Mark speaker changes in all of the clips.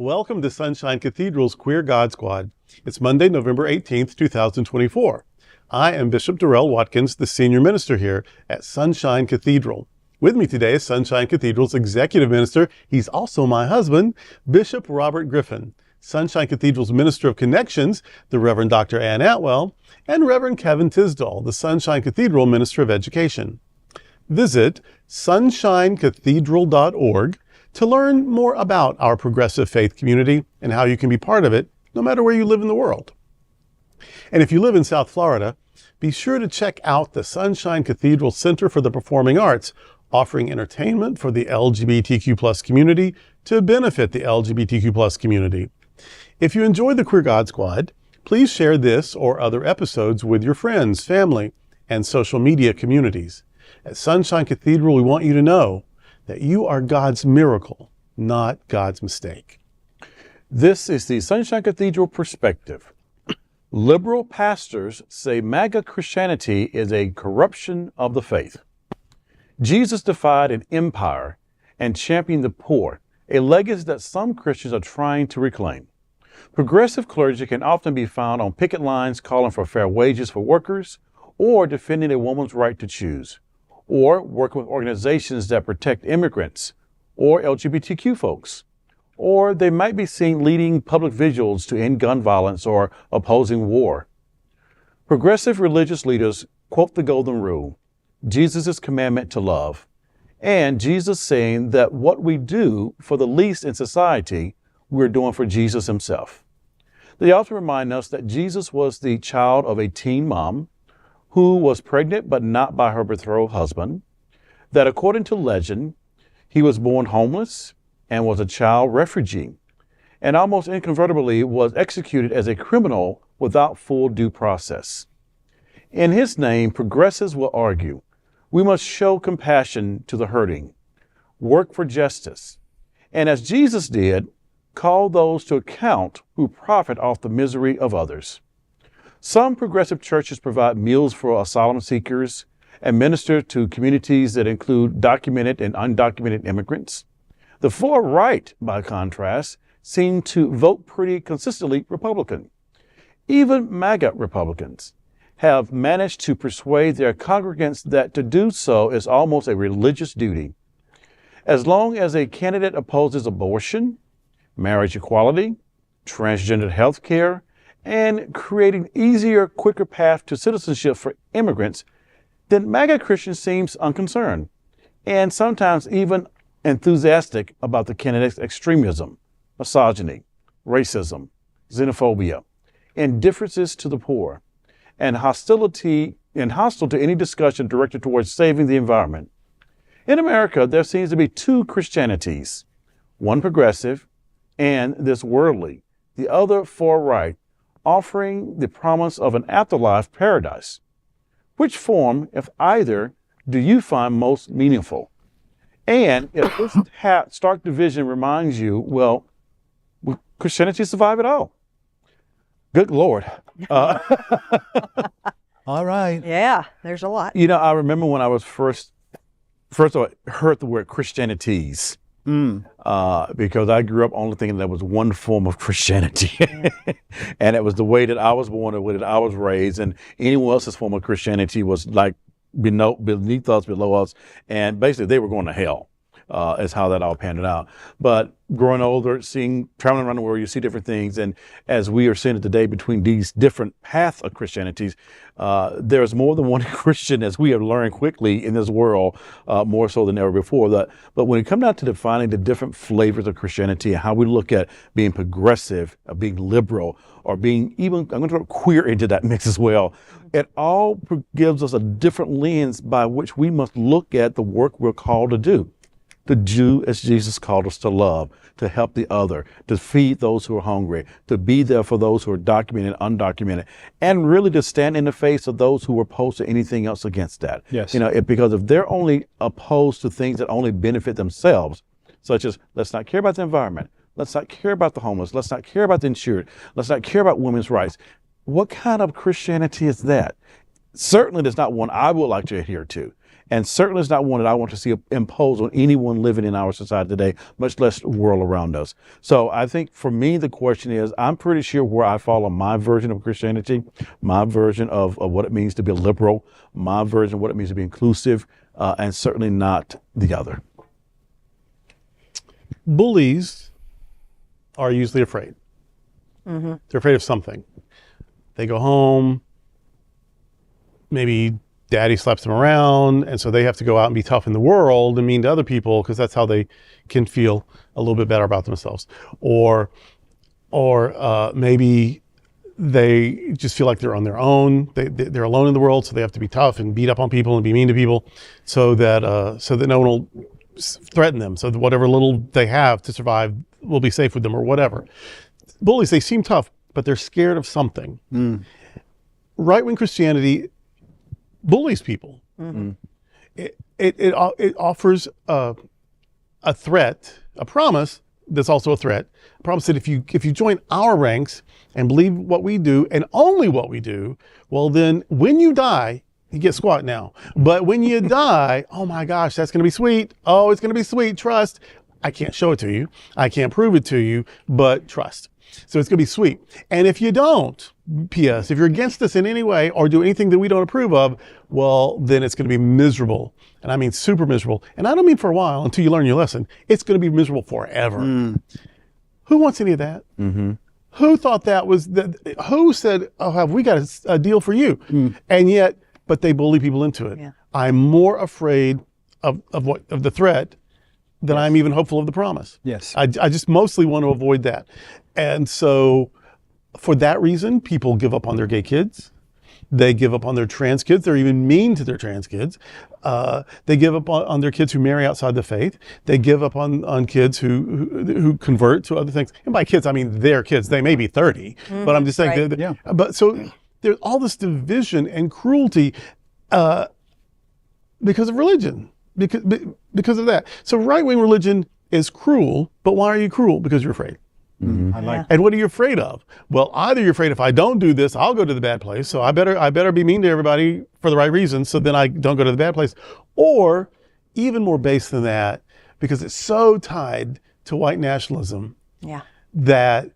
Speaker 1: Welcome to Sunshine Cathedral's Queer God Squad. It's Monday, November 18th, 2024. I am Bishop Darrell Watkins, the senior minister here at Sunshine Cathedral. With me today is Sunshine Cathedral's executive minister. He's also my husband, Bishop Robert Griffin. Sunshine Cathedral's Minister of Connections, the Reverend Dr. Ann Atwell, and Reverend Kevin Tisdall, the Sunshine Cathedral Minister of Education. Visit sunshinecathedral.org to learn more about our progressive faith community and how you can be part of it, no matter where you live in the world. And if you live in South Florida, be sure to check out the Sunshine Cathedral Center for the Performing Arts, offering entertainment for the LGBTQ+ community to benefit the LGBTQ+ community. If you enjoyed the Queer God Squad, please share this or other episodes with your friends, family, and social media communities. At Sunshine Cathedral, we want you to know that you are God's miracle, not God's mistake.
Speaker 2: This is the Sunshine Cathedral perspective. Liberal pastors say MAGA Christianity is a corruption of the faith. Jesus defied an empire and championed the poor, a legacy that some Christians are trying to reclaim. Progressive clergy can often be found on picket lines calling for fair wages for workers, or defending a woman's right to choose, or working with organizations that protect immigrants or LGBTQ folks. Or they might be seen leading public vigils to end gun violence or opposing war. Progressive religious leaders quote the Golden Rule, Jesus' commandment to love, and Jesus saying that what we do for the least in society, we're doing for Jesus himself. They often remind us that Jesus was the child of a teen mom who was pregnant but not by her betrothed husband, that according to legend, he was born homeless and was a child refugee, and almost incontrovertibly was executed as a criminal without full due process. In his name, progressives will argue, we must show compassion to the hurting, work for justice, and as Jesus did, call those to account who profit off the misery of others. Some progressive churches provide meals for asylum seekers and minister to communities that include documented and undocumented immigrants. The far right, by contrast, seem to vote pretty consistently Republican. Even MAGA Republicans have managed to persuade their congregants that to do so is almost a religious duty. As long as a candidate opposes abortion, marriage equality, transgender health care, and creating easier, quicker path to citizenship for immigrants, then MAGA Christian seems unconcerned, and sometimes even enthusiastic about the candidate's extremism, misogyny, racism, xenophobia, indifferences to the poor, and hostile to any discussion directed towards saving the environment. In America, there seems to be two Christianities, one progressive and this worldly, the other far right, offering the promise of an afterlife paradise. Which form, if either, do you find most meaningful? And if this stark division reminds you, well, will Christianity survive at all? Good Lord.
Speaker 3: All right.
Speaker 4: Yeah, there's a lot.
Speaker 2: You know, I remember when I was first of all, heard the word Christianities. Because I grew up only thinking that was one form of Christianity. And it was the way that I was born, the way that I was raised, and anyone else's form of Christianity was like beneath us, below us, and basically they were going to hell, is how that all panned out. But growing older, traveling around the world, you see different things, and as we are seeing it today between these different paths of Christianities, there's more than one Christian, as we have learned quickly in this world, more so than ever before. But when it comes down to defining the different flavors of Christianity and how we look at being progressive, or being liberal, or being even, I'm going to throw queer into that mix as well, it all gives us a different lens by which we must look at the work we're called to do. To do as Jesus called us to love, to help the other, to feed those who are hungry, to be there for those who are documented and undocumented, and really to stand in the face of those who are opposed to anything else against that.
Speaker 3: Yes.
Speaker 2: You know, because if they're only opposed to things that only benefit themselves, such as let's not care about the environment, let's not care about the homeless, let's not care about the insured, let's not care about women's rights, what kind of Christianity is that? Certainly there's not one I would like to adhere to. and certainly is not one that I want to see imposed on anyone living in our society today, much less the world around us. So I think for me, the question is, I'm pretty sure where I fall on my version of Christianity, my version of what it means to be liberal, my version of what it means to be inclusive, and certainly not the other.
Speaker 1: Bullies are usually afraid. They're afraid of something. They go home, maybe daddy slaps them around, and so they have to go out and be tough in the world and mean to other people because that's how they can feel a little bit better about themselves. Or maybe they just feel like they're on their own. They're alone in the world, so they have to be tough and beat up on people and be mean to people so that no one will threaten them, so that whatever little they have to survive will be safe with them or whatever. Bullies, they seem tough, but they're scared of something. Right-wing Christianity bullies people. It offers a threat, a promise that's also a threat. A promise that if you join our ranks and believe what we do and only what we do, well then when you die, you get squat now. But when you die, oh my gosh, that's going to be sweet. Oh, it's going to be sweet. Trust. I can't show it to you. I can't prove it to you, but trust. So it's going to be sweet. And if you don't, P.S., if you're against us in any way or do anything that we don't approve of, well, then it's going to be miserable. And I mean super miserable. And I don't mean for a while until you learn your lesson. It's going to be miserable forever. Who wants any of that? Who thought that was, who said, oh, have we got a deal for you? And yet, but they bully people into it. I'm more afraid of the threat than I'm even hopeful of the promise. I just mostly want to avoid that. And so for that reason, people give up on their gay kids. They give up on their trans kids. They're even mean to their trans kids. They give up on their kids who marry outside the faith. They give up on kids who convert to other things. And by kids, I mean their kids. They may be 30, but I'm just saying. But so there's all this division and cruelty because of religion, because of that. So right-wing religion is cruel, but why are you cruel? Because you're afraid. And what are you afraid of? Well, either you're afraid if I don't do this, I'll go to the bad place. So I better be mean to everybody for the right reasons. So then I don't go to the bad place. Or even more base than that, because it's so tied to white nationalism that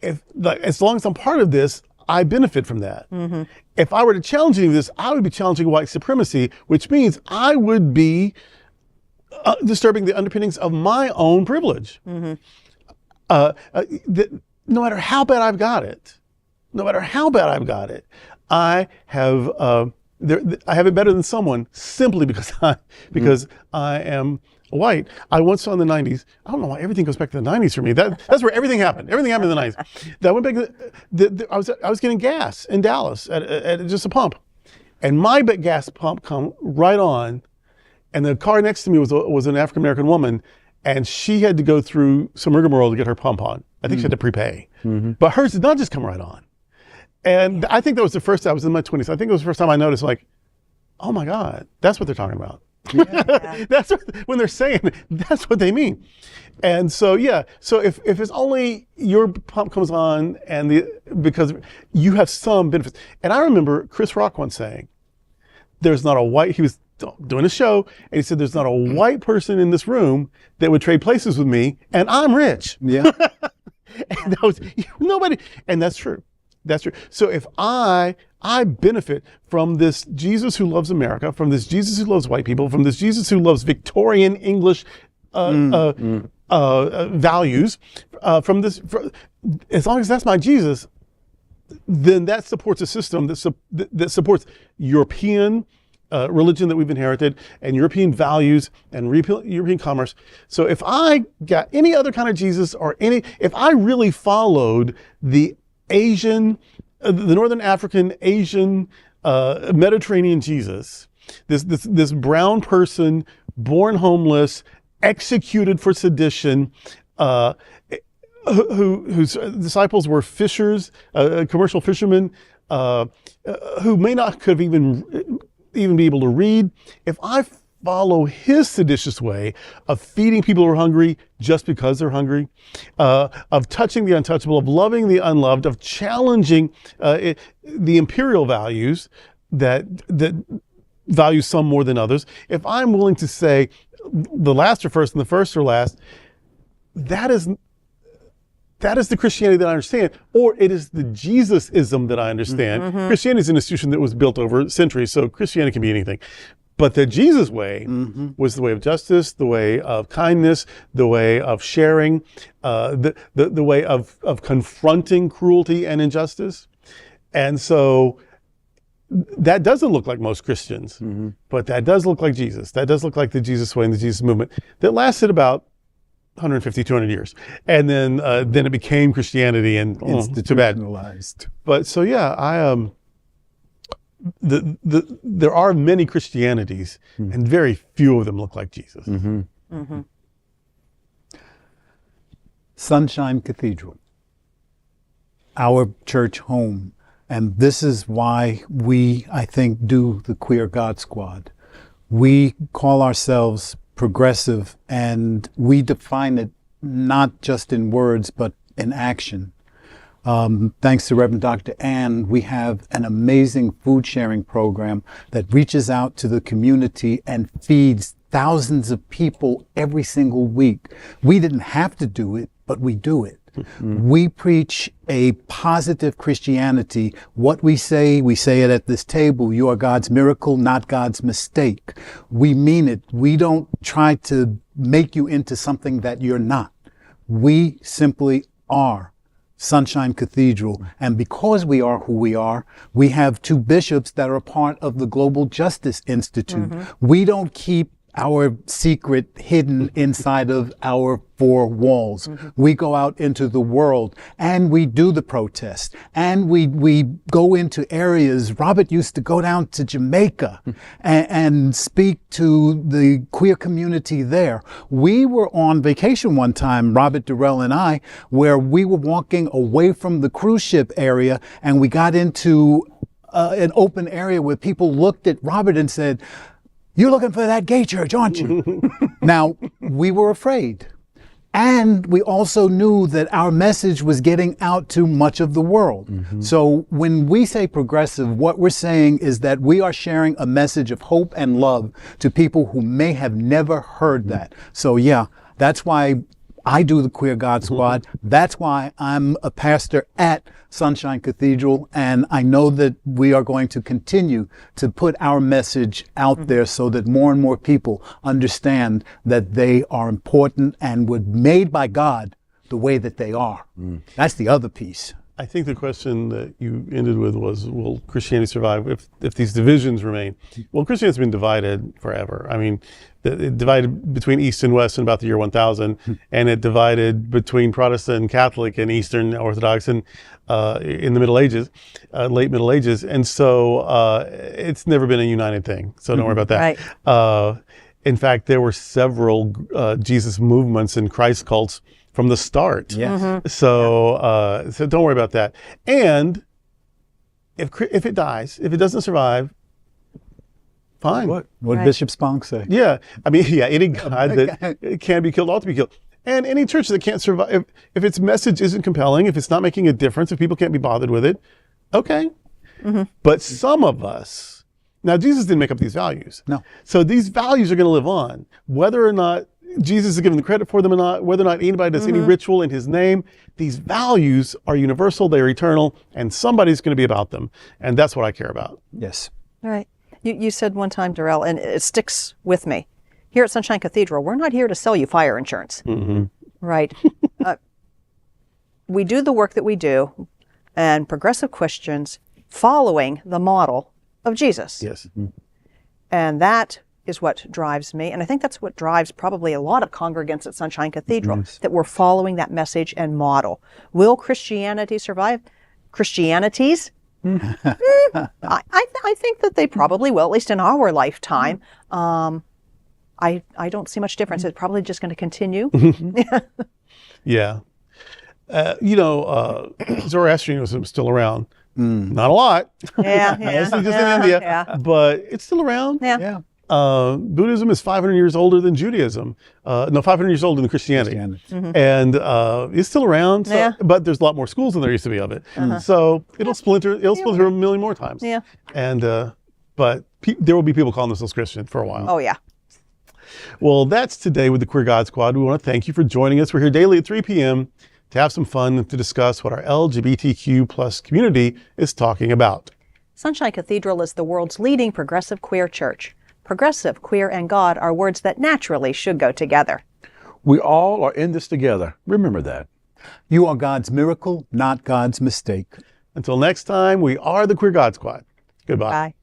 Speaker 1: as long as I'm part of this, I benefit from that. If I were to challenge any of this, I would be challenging white supremacy, which means I would be disturbing the underpinnings of my own privilege. No matter how bad I've got it, I have it better than someone simply because I am white. I once saw in the 90s, I don't know why everything goes back to the 90s for me. That's where everything happened. Everything happened in the 90s. That went back I was getting gas in Dallas at just a pump. And my gas pump come right on, and the car next to me was an African-American woman. And she had to go through some rigmarole to get her pump on. I think she had to prepay. But hers did not just come right on. And I think that was the first, I was in my 20s. I think it was the first time I noticed, like, oh my God, that's what they're talking about. That's what, when they're saying, that's what they mean. And so, so if it's only your pump comes on because you have some benefits. And I remember Chris Rock once saying, there's not a white, he was doing a show, and he said, there's not a white person in this room that would trade places with me, and I'm rich. And that was nobody, and that's true. That's true. So if I benefit from this Jesus who loves America, from this Jesus who loves white people, from this Jesus who loves Victorian English values, as long as that's my Jesus, then that supports a system that supports European religion that we've inherited and European values and European commerce. So if I got any other kind of Jesus if I really followed the Asian, the Northern African, Asian, Mediterranean Jesus, this brown person, born homeless, executed for sedition, whose disciples were fishers, commercial fishermen, who may not could have even be able to read. If I follow his seditious way of feeding people who are hungry just because they're hungry, of touching the untouchable, of loving the unloved, of challenging the imperial values that value some more than others, if I'm willing to say the last are first and the first are last, that is the Christianity that I understand, or it is the Jesus-ism that I understand. Christianity is an institution that was built over centuries, so Christianity can be anything. But the Jesus way was the way of justice, the way of kindness, the way of sharing, the way of confronting cruelty and injustice. And so that doesn't look like most Christians, but that does look like Jesus. That does look like the Jesus way and the Jesus movement that lasted about 150, 200 years. And then it became Christianity and
Speaker 3: institutionalized.
Speaker 1: But so, yeah, there are many Christianities and very few of them look like Jesus.
Speaker 3: Sunshine Cathedral, our church home. And this is why we, I think, do the Queer God Squad. We call ourselves progressive, and we define it not just in words, but in action. Thanks to Reverend Dr. Ann, we have an amazing food sharing program that reaches out to the community and feeds thousands of people every single week. We didn't have to do it, but we do it. We preach a positive Christianity. What we say it at this table. You are God's miracle, not God's mistake. We mean it. We don't try to make you into something that you're not. We simply are Sunshine Cathedral. And because we are who we are, we have 2 bishops that are a part of the Global Justice Institute. We don't keep our secret hidden inside of our 4 walls. We go out into the world and we do the protest, and we go into areas. Robert used to go down to Jamaica and speak to the queer community there. We were on vacation one time, Robert Durrell and I, where we were walking away from the cruise ship area, and we got into an open area where people looked at Robert and said, "You're looking for that gay church, aren't you?" Now, we were afraid. And we also knew that our message was getting out to much of the world. So when we say progressive, what we're saying is that we are sharing a message of hope and love to people who may have never heard that. So yeah, that's why I do the Queer God Squad. That's why I'm a pastor at Sunshine Cathedral, and I know that we are going to continue to put our message out there so that more and more people understand that they are important and were made by God the way that they are. That's the other piece.
Speaker 1: I think the question that you ended with was, will Christianity survive if these divisions remain? Well, Christianity's been divided forever. I mean, it divided between East and West in about the year 1000, and it divided between Protestant and Catholic and Eastern Orthodox in the Middle Ages, late Middle Ages. And so it's never been a united thing. So don't worry about that.
Speaker 4: Right.
Speaker 1: In fact, there were several Jesus movements and Christ cults from the start.
Speaker 3: Yes.
Speaker 1: So don't worry about that. And if it dies, if it doesn't survive, fine.
Speaker 3: What
Speaker 4: Right.
Speaker 3: Bishop Spong say?
Speaker 1: Yeah. I mean, yeah, any God that can be killed ought to be killed. And any church that can't survive, if its message isn't compelling, if it's not making a difference, if people can't be bothered with it, okay. But some of us, now Jesus didn't make up these values.
Speaker 3: No.
Speaker 1: So these values are going to live on, whether or not Jesus is given the credit for them or not, whether or not anybody does any ritual in his name. These values are universal, they're eternal, and somebody's going to be about them. And that's what I care about.
Speaker 3: Yes.
Speaker 4: All right. You said one time, Darrell, and it sticks with me. Here at Sunshine Cathedral, we're not here to sell you fire insurance. Right. We do the work that we do, and progressive Christians following the model of Jesus.
Speaker 1: Yes.
Speaker 4: And that is what drives me. And I think that's what drives probably a lot of congregants at Sunshine Cathedral, that we're following that message and model. Will Christianity survive? Christianities? I think that they probably will, at least in our lifetime. I don't see much difference. It's probably just going to continue.
Speaker 1: Yeah. Zoroastrianism is still around. Not a lot.
Speaker 4: Yeah.
Speaker 1: Mostly just in India.
Speaker 4: Yeah.
Speaker 1: But it's still around.
Speaker 4: Yeah.
Speaker 1: Buddhism is 500 years older than Judaism. 500 years older than Christianity. And it's still around. So,
Speaker 4: Yeah.
Speaker 1: But there's a lot more schools than there used to be of it. So it'll splinter a million more times.
Speaker 4: Yeah.
Speaker 1: And but there will be people calling themselves Christian for a while.
Speaker 4: Oh, yeah.
Speaker 1: Well, that's today with the Queer God Squad. We want to thank you for joining us. We're here daily at 3 p.m. to have some fun and to discuss what our LGBTQ plus community is talking about.
Speaker 4: Sunshine Cathedral is the world's leading progressive queer church. Progressive, queer, and God are words that naturally should go together.
Speaker 2: We all are in this together. Remember that.
Speaker 3: You are God's miracle, not God's mistake.
Speaker 1: Until next time, we are the Queer God Squad. Goodbye.
Speaker 4: Bye.